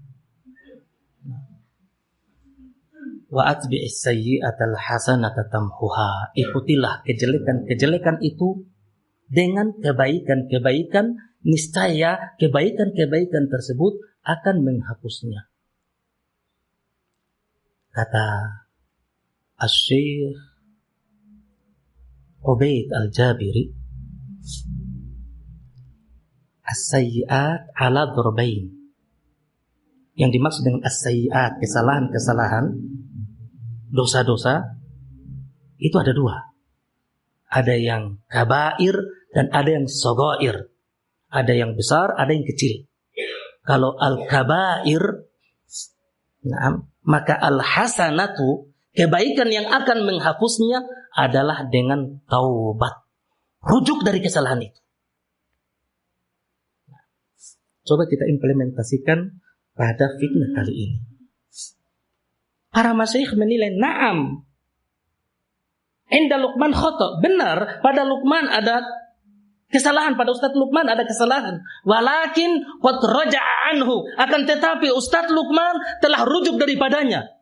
Wa atbi'is sayyi'atal hasanata tamhuha. Ikutilah kejelekan-kejelekan itu dengan kebaikan-kebaikan, niscaya kebaikan-kebaikan tersebut akan menghapusnya. Kata Asy-Syaikh Ubaid Al-Jabiri, as-sayyi'at ala dzurbain. Yang dimaksud dengan as-sayyi'at, kesalahan-kesalahan, dosa-dosa, itu ada dua. Ada yang kabair dan ada yang shaghair. Ada yang besar, ada yang kecil. Kalau al-kabair, maka al-hasanatu, kebaikan yang akan menghapusnya adalah dengan taubat. Rujuk dari kesalahan itu. Coba kita implementasikan pada fitnah kali ini. Para masyayikh menilai, na'am, inda Luqman khata', benar, pada Luqman ada kesalahan, pada Ustadz Luqman ada kesalahan. Walakin qad raja'a anhu, akan tetapi Ustadz Luqman telah rujuk daripadanya.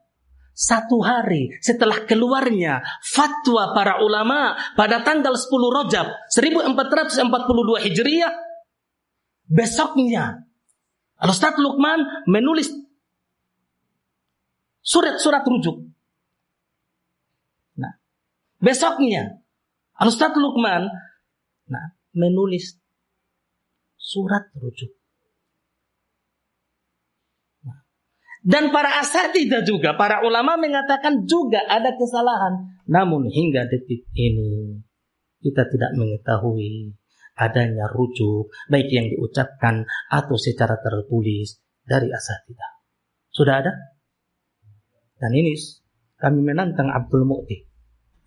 1 hari setelah keluarnya fatwa para ulama pada tanggal 10 Rajab 1442 Hijriah, besoknya Ustadz Luqman menulis surat rujuk. Nah, besoknya Ustadz Luqman menulis surat rujuk. Dan para asatidzah juga, para ulama mengatakan juga ada kesalahan. Namun hingga detik ini kita tidak mengetahui adanya rujuk, baik yang diucapkan atau secara tertulis dari asatidzah. Sudah ada? Dan ini kami menantang Abdul Mu'ti,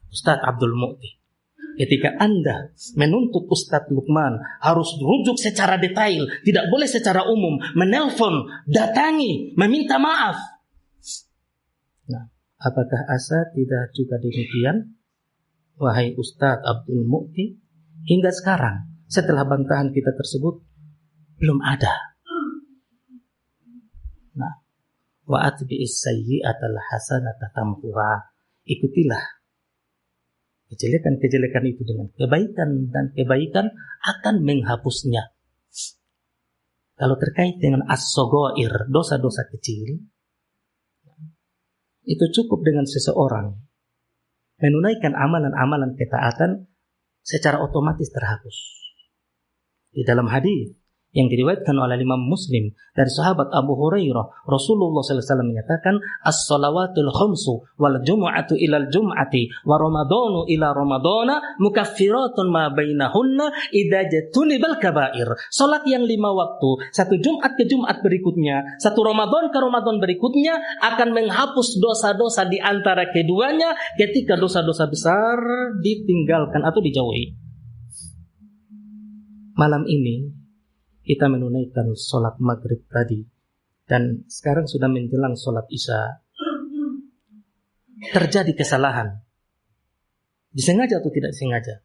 Ustadz Abdul Mu'ti. Ketika Anda menuntut Ustadz Luqman harus rujuk secara detail, tidak boleh secara umum, menelpon, datangi, meminta maaf. Nah, apakah asatidzah juga demikian? Wahai Ustadz Abdul Mu'ti, hingga sekarang setelah bantahan kita tersebut belum ada. Nah, wa atbi'is sayyi'atal hasanata tamhuha, ikutilah kejelekan-kejelekan itu dengan kebaikan, dan kebaikan akan menghapusnya. Kalau terkait dengan as-saghair, dosa-dosa kecil, itu cukup dengan seseorang menunaikan amalan-amalan ketaatan secara otomatis terhapus. Di dalam hadis yang diriwayatkan oleh Imam Muslim dari sahabat Abu Hurairah, Rasulullah SAW menyatakan, as-salawatul khamsu wal jumu'atu ilal jum'ati wa ramadhanu ila ramadhana mukaffiratun ma bainahunna idza jatunibal kaba'ir. Salat yang 5 waktu, satu Jumat ke Jumat berikutnya, satu Ramadan ke Ramadan berikutnya, akan menghapus dosa-dosa di antara keduanya ketika dosa-dosa besar ditinggalkan atau dijauhi. Malam ini kita menunaikan sholat maghrib tadi, dan sekarang sudah menjelang sholat isya. Terjadi kesalahan, disengaja atau tidak disengaja.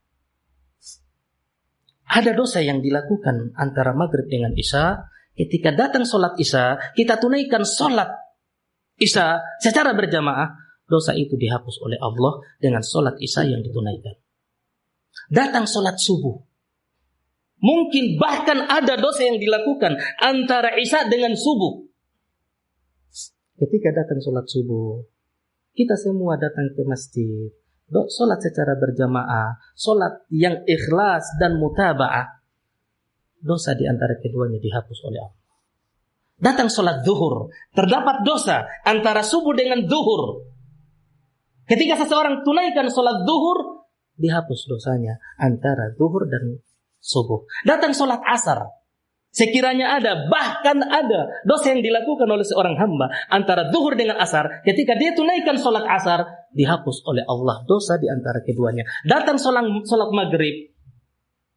Ada dosa yang dilakukan antara maghrib dengan isya. Ketika datang sholat isya, kita tunaikan sholat isya secara berjamaah, dosa itu dihapus oleh Allah dengan sholat isya yang ditunaikan. Datang sholat subuh, mungkin bahkan ada dosa yang dilakukan antara isya dengan subuh. Ketika datang sholat subuh, kita semua datang ke masjid, sholat secara berjamaah, sholat yang ikhlas dan mutaba'ah, dosa di antara keduanya dihapus oleh Allah. Datang sholat zuhur, terdapat dosa antara subuh dengan zuhur. Ketika seseorang tunaikan sholat zuhur, dihapus dosanya antara zuhur dan subuh. Datang sholat asar, sekiranya ada, bahkan ada dosa yang dilakukan oleh seorang hamba antara zuhur dengan asar, ketika dia tunaikan sholat asar, dihapus oleh Allah dosa di antara keduanya. Datang sholat maghrib,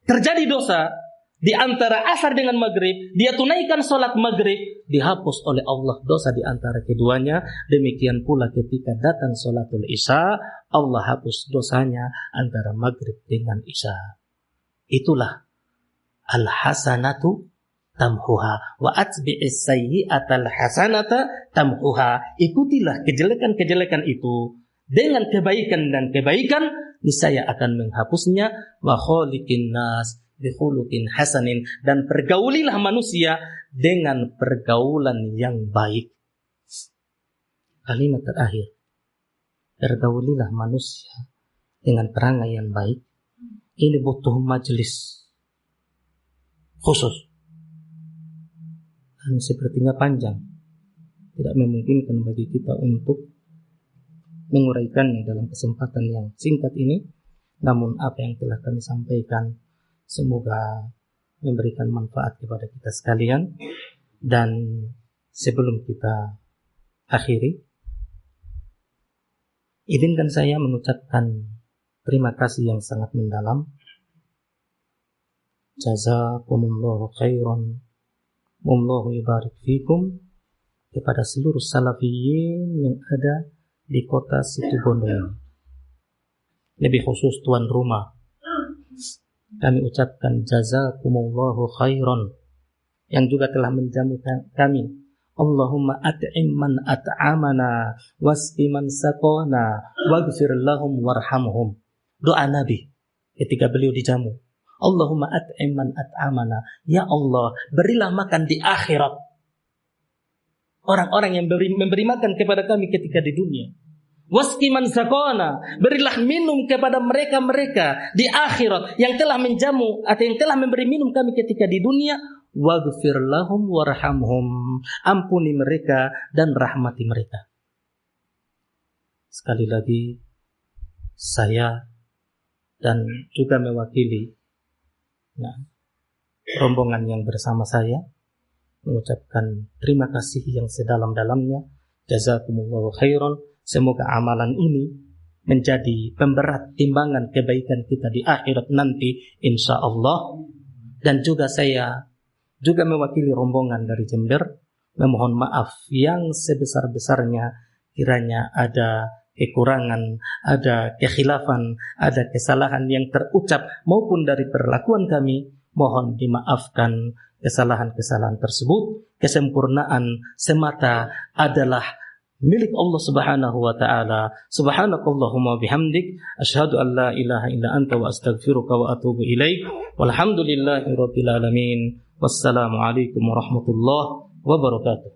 terjadi dosa di antara asar dengan maghrib, dia tunaikan sholat maghrib, dihapus oleh Allah dosa di antara keduanya. Demikian pula ketika datang sholatul isya, Allah hapus dosanya antara maghrib dengan isya. Itulah al-hasanatu tamhuha wa atbi'is sayyi'atal hasanata tamhuha. Ikutilah kejelekan-kejelekan itu dengan kebaikan, dan kebaikan niscaya akan menghapusnya. Wa khaliqin nas bi khuluqin hasanin, dan pergaulilah manusia dengan pergaulan yang baik. Kalimat terakhir, pergaulilah manusia dengan perangai yang baik, ini butuh majelis khusus, dan sepertinya panjang, tidak memungkinkan bagi kita untuk menguraikannya dalam kesempatan yang singkat ini. Namun apa yang telah kami sampaikan semoga memberikan manfaat kepada kita sekalian. Dan sebelum kita akhiri, izinkan saya mengucapkan terima kasih yang sangat mendalam. Jazakumullahu khairan Wallahu yubarik fikum, kepada seluruh salafiyin yang ada di kota Situbondo ini. Lebih khusus tuan rumah, kami ucapkan jazakumullahu khairan, yang juga telah menjamu kami. Allahumma at'im man at'amana wasqi man saqana waghfir lahum warhamhum. Doa Nabi ketika beliau dijamu. Allahumma at'im man at'amana, ya Allah, berilah makan di akhirat orang-orang yang memberi makan kepada kami ketika di dunia. Wasqi man saqana, berilah minum kepada mereka-mereka di akhirat yang telah menjamu atau yang telah memberi minum kami ketika di dunia. Waghfir lahum warhamhum, ampuni mereka dan rahmati mereka. Sekali lagi saya dan juga mewakili rombongan yang bersama saya mengucapkan terima kasih yang sedalam-dalamnya. Jazakumullahu khairan. Semoga amalan ini menjadi pemberat timbangan kebaikan kita di akhirat nanti insya Allah. Dan juga saya juga mewakili rombongan dari Jember memohon maaf yang sebesar-besarnya kiranya ada kekurangan, ada kekhilafan, ada kesalahan yang terucap maupun dari perlakuan kami. Mohon dimaafkan kesalahan-kesalahan tersebut. Kesempurnaan semata adalah milik Allah Subhanahu wa taala. Subhanakallahumma bihamdik asyhadu an la ilaha illa anta wa astaghfiruka wa atubu ilaik. Walhamdulillahirabbil alamin. Wassalamu alaikum warahmatullahi wabarakatuh.